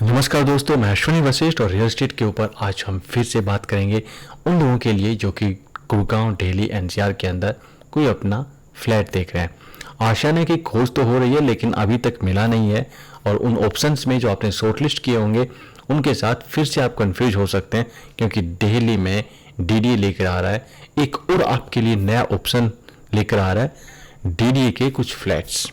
नमस्कार दोस्तों, मैं अश्विनी वशिष्ठ और रियल एस्टेट के ऊपर आज हम फिर से बात करेंगे उन लोगों के लिए जो कि गुड़गांव, दिल्ली, एनसीआर के अंदर कोई अपना फ्लैट देख रहे हैं। आशा ने कि खोज तो हो रही है लेकिन अभी तक मिला नहीं है और उन ऑप्शंस में जो आपने शॉर्टलिस्ट किए होंगे उनके साथ फिर से आप कंफ्यूज हो सकते हैं, क्योंकि दिल्ली में डीडीए लेकर आ रहा है एक और आपके लिए नया ऑप्शन लेकर आ रहा है डीडीए के कुछ फ्लैट्स।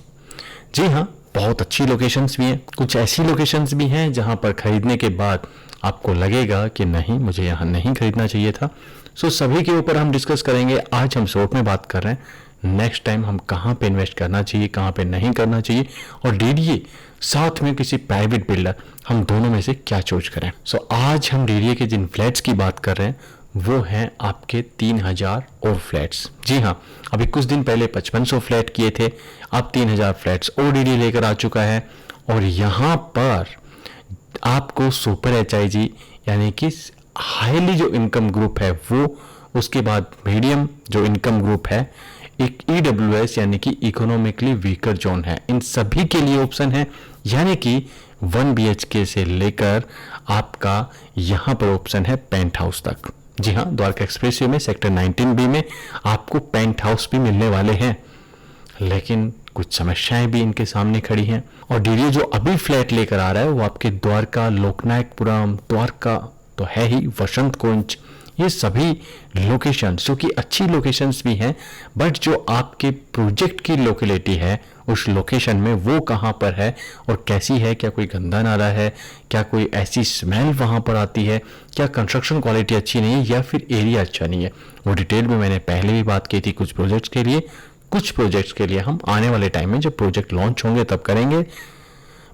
जी हाँ, बहुत अच्छी लोकेशंस भी हैं, कुछ ऐसी लोकेशंस भी हैं जहां पर खरीदने के बाद आपको लगेगा कि नहीं, मुझे यहाँ नहीं खरीदना चाहिए था। सभी के ऊपर हम डिस्कस करेंगे। आज हम शॉर्ट में बात कर रहे हैं नेक्स्ट टाइम हम कहाँ पे इन्वेस्ट करना चाहिए, कहाँ पे नहीं करना चाहिए, और डीडीए साथ में किसी प्राइवेट बिल्डर, हम दोनों में से क्या चूज करें। आज हम डीडीए के जिन फ्लैट्स की बात कर रहे हैं वो हैं आपके 3000 और फ्लैट्स। जी हाँ, अभी कुछ दिन पहले 5500 फ्लैट किए थे, अब 3000 फ्लैट्स और डीडीए लेकर आ चुका है। और यहाँ पर आपको सुपर एचआईजी यानी कि हाईली जो इनकम ग्रुप है वो, उसके बाद मीडियम जो इनकम ग्रुप है, एक ईडब्ल्यूएस यानी कि इकोनॉमिकली वीकर जोन है, इन सभी के लिए ऑप्शन है। यानी कि 1 BHK से लेकर आपका यहाँ पर ऑप्शन है पेंट हाउस तक। जी हाँ, द्वारका एक्सप्रेसवे में सेक्टर 19B में आपको पेंट हाउस भी मिलने वाले हैं, लेकिन कुछ समस्याएं भी इनके सामने खड़ी हैं। और डीडीए जो अभी फ्लैट लेकर आ रहा है वो आपके द्वारका, लोकनायकपुरम, द्वारका तो है ही, वसंत कुंज, ये सभी लोकेशन जो कि अच्छी लोकेशंस भी हैं, बट जो आपके प्रोजेक्ट की लोकेलिटी है उस लोकेशन में वो कहाँ पर है और कैसी है, क्या कोई गंदा नाला है, क्या कोई ऐसी स्मेल वहाँ पर आती है, क्या कंस्ट्रक्शन क्वालिटी अच्छी नहीं है, या फिर एरिया अच्छा नहीं है, वो डिटेल में मैंने पहले भी बात की थी कुछ प्रोजेक्ट्स के लिए। कुछ प्रोजेक्ट्स के लिए हम आने वाले टाइम में जब प्रोजेक्ट लॉन्च होंगे तब करेंगे,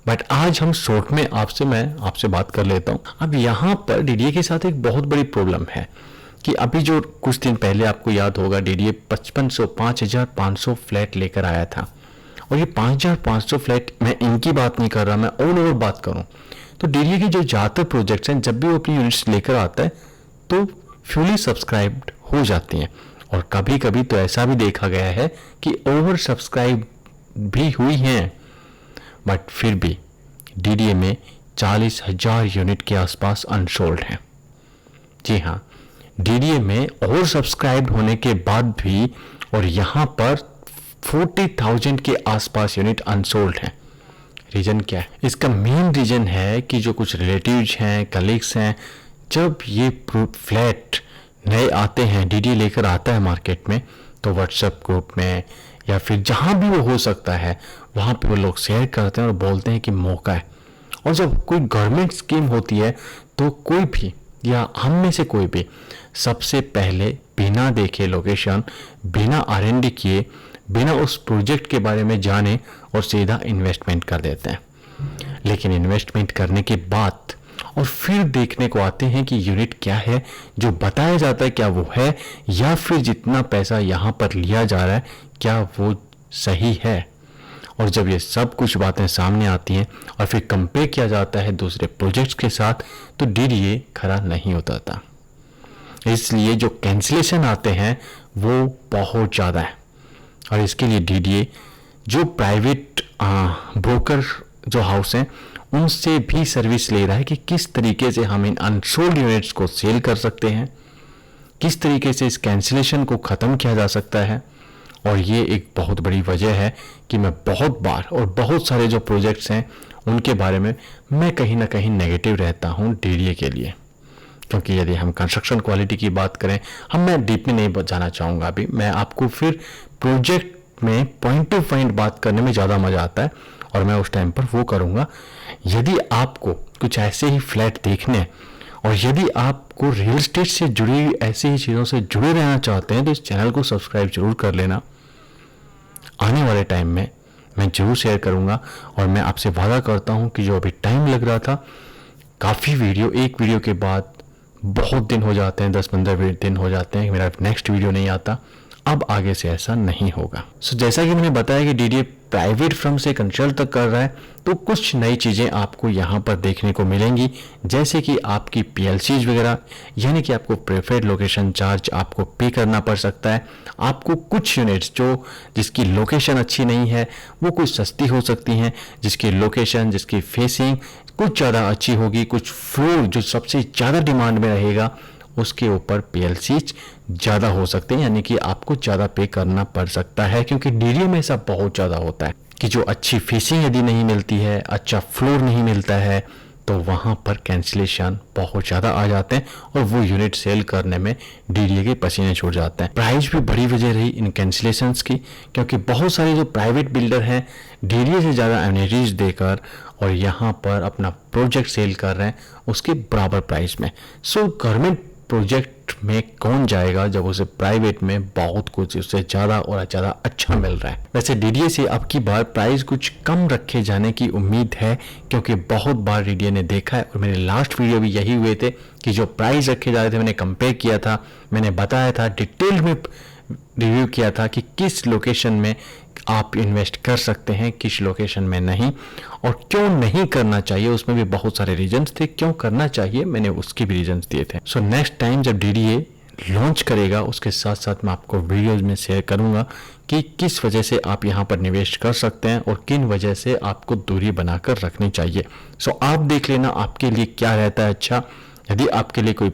बट आज हम शॉर्ट में मैं आपसे बात कर लेता हूँ। अब यहाँ पर डीडीए के साथ एक बहुत बड़ी प्रॉब्लम है कि अभी जो कुछ दिन पहले आपको याद होगा डीडीए 5500 फ्लैट लेकर आया था, और ये 5500 फ्लैट, मैं इनकी बात नहीं कर रहा, मैं ऑल ओवर बात करूँ तो डीडीए के जो ज़्यादातर प्रोजेक्ट्स हैं जब भी वो अपनी यूनिट्स लेकर आता है तो फुली सब्सक्राइब्ड हो जाती हैं, और कभी कभी तो ऐसा भी देखा गया है कि ओवर सब्सक्राइब भी हुई हैं, बट फिर भी डीडीए में 40,000 यूनिट के आसपास अनसोल्ड हैं। जी हाँ, डीडीए में ओवर सब्सक्राइब होने के बाद भी और यहाँ पर 40,000 के आसपास यूनिट अनसोल्ड हैं। रीजन क्या है? इसका मेन रीजन है कि जो कुछ रिलेटिव्स हैं, कलीग्स हैं, जब ये फ्लैट नए आते हैं, डीडीए लेकर आता है मार्केट में, तो व्हाट्सएप ग्रुप में या फिर जहाँ भी वो हो सकता है वहाँ पे वो लोग शेयर करते हैं और बोलते हैं कि मौका है। और जब कोई गवर्नमेंट स्कीम होती है तो कोई भी या हम में से कोई भी सबसे पहले बिना देखे लोकेशन, बिना आरएनडी किए, बिना उस प्रोजेक्ट के बारे में जाने और सीधा इन्वेस्टमेंट कर देते हैं। लेकिन इन्वेस्टमेंट करने के बाद और फिर देखने को आते हैं कि यूनिट क्या है, जो बताया जाता है क्या वो है, या फिर जितना पैसा यहाँ पर लिया जा रहा है क्या वो सही है। और जब ये सब कुछ बातें सामने आती हैं और फिर कंपेयर किया जाता है दूसरे प्रोजेक्ट्स के साथ, तो डीडीए खरा नहीं उतरता। इसलिए जो कैंसिलेशन आते हैं वो बहुत ज़्यादा है, और इसके लिए डीडीए जो प्राइवेट ब्रोकर जो हाउस हैं उनसे भी सर्विस ले रहा है कि किस तरीके से हम इन अनसोल्ड यूनिट्स को सेल कर सकते हैं, किस तरीके से इस कैंसिलेशन को ख़त्म किया जा सकता है। और ये एक बहुत बड़ी वजह है कि मैं बहुत बार और बहुत सारे जो प्रोजेक्ट्स हैं उनके बारे में मैं कहीं ना कहीं नेगेटिव रहता हूँ डीडीए के लिए, क्योंकि यदि हम कंस्ट्रक्शन क्वालिटी की बात करें, मैं डीप में नहीं जाना चाहूँगा अभी, मैं आपको फिर प्रोजेक्ट में पॉइंट टू पॉइंट बात करने में ज़्यादा मज़ा आता है और मैं उस टाइम पर वो करूँगा। यदि आपको कुछ ऐसे ही फ्लैट देखने हैं और यदि आपको रियल एस्टेट से जुड़ी ऐसी ही चीज़ों से जुड़े रहना चाहते हैं तो इस चैनल को सब्सक्राइब जरूर कर लेना। आने वाले टाइम में मैं जरूर शेयर करूँगा, और मैं आपसे वादा करता हूँ कि जो अभी टाइम लग रहा था, काफ़ी वीडियो एक वीडियो के बाद बहुत दिन हो जाते हैं, 10-15 दिन हो जाते हैं मेरा नेक्स्ट वीडियो नहीं आता, अब आगे से ऐसा नहीं होगा। जैसा कि मैंने बताया कि डीडीए प्राइवेट फर्म से कंसल्ट तक कर रहा है तो कुछ नई चीज़ें आपको यहाँ पर देखने को मिलेंगी, जैसे कि आपकी PLCs वगैरह, यानी कि आपको प्रेफर्ड लोकेशन चार्ज आपको पे करना पड़ सकता है। आपको कुछ यूनिट्स जिसकी लोकेशन अच्छी नहीं है वो कुछ सस्ती हो सकती हैं, जिसकी लोकेशन, जिसकी फेसिंग कुछ ज़्यादा अच्छी होगी, कुछ फ्लोर जो सबसे ज़्यादा डिमांड में रहेगा उसके ऊपर PLCs ज़्यादा हो सकते हैं, यानी कि आपको ज़्यादा पे करना पड़ सकता है, क्योंकि DDA में ऐसा बहुत ज़्यादा होता है कि जो अच्छी फेसिंग यदि नहीं मिलती है, अच्छा फ्लोर नहीं मिलता है, तो वहाँ पर कैंसिलेशन बहुत ज़्यादा आ जाते हैं और वो यूनिट सेल करने में DDA के पसीने छूट जाते हैं। प्राइस भी बड़ी वजह रही इन कैंसिलेशंस की, क्योंकि बहुत सारे जो प्राइवेट बिल्डर हैं DDA से ज़्यादा एमिनिटीज देकर और यहाँ पर अपना प्रोजेक्ट सेल कर रहे हैं उसके बराबर प्राइस में। सो गवर्नमेंट प्रोजेक्ट में कौन जाएगा जब उसे प्राइवेट में बहुत कुछ उससे ज़्यादा और ज़्यादा अच्छा मिल रहा है। वैसे DDA से अब की बार प्राइस कुछ कम रखे जाने की उम्मीद है, क्योंकि बहुत बार DDA ने देखा है और मेरे लास्ट वीडियो भी यही हुए थे कि जो प्राइस रखे जा रहे थे मैंने कंपेयर किया था, मैंने बताया था, डिटेल में रिव्यू किया था कि किस लोकेशन में आप इन्वेस्ट कर सकते हैं, किस लोकेशन में नहीं, और क्यों नहीं करना चाहिए। उसमें भी बहुत सारे रीजंस थे, क्यों करना चाहिए मैंने उसके भी रीजंस दिए थे। सो नेक्स्ट टाइम जब DDA लॉन्च करेगा उसके साथ साथ मैं आपको वीडियोज में शेयर करूंगा कि किस वजह से आप यहाँ पर निवेश कर सकते हैं और किन वजह से आपको दूरी बनाकर रखनी चाहिए। सो आप देख लेना आपके लिए क्या रहता है अच्छा। यदि आपके लिए कोई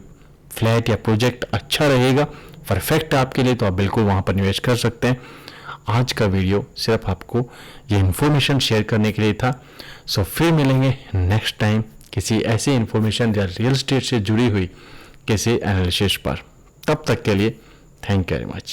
फ्लैट या प्रोजेक्ट अच्छा रहेगा, परफेक्ट आपके लिए, तो आप बिल्कुल वहाँ पर निवेश कर सकते हैं। आज का वीडियो सिर्फ आपको ये इन्फॉर्मेशन शेयर करने के लिए था। सो फिर मिलेंगे नेक्स्ट टाइम किसी ऐसे इन्फॉर्मेशन या रियल एस्टेट से जुड़ी हुई किसी एनालिसिस पर। तब तक के लिए थैंक यू वेरी मच।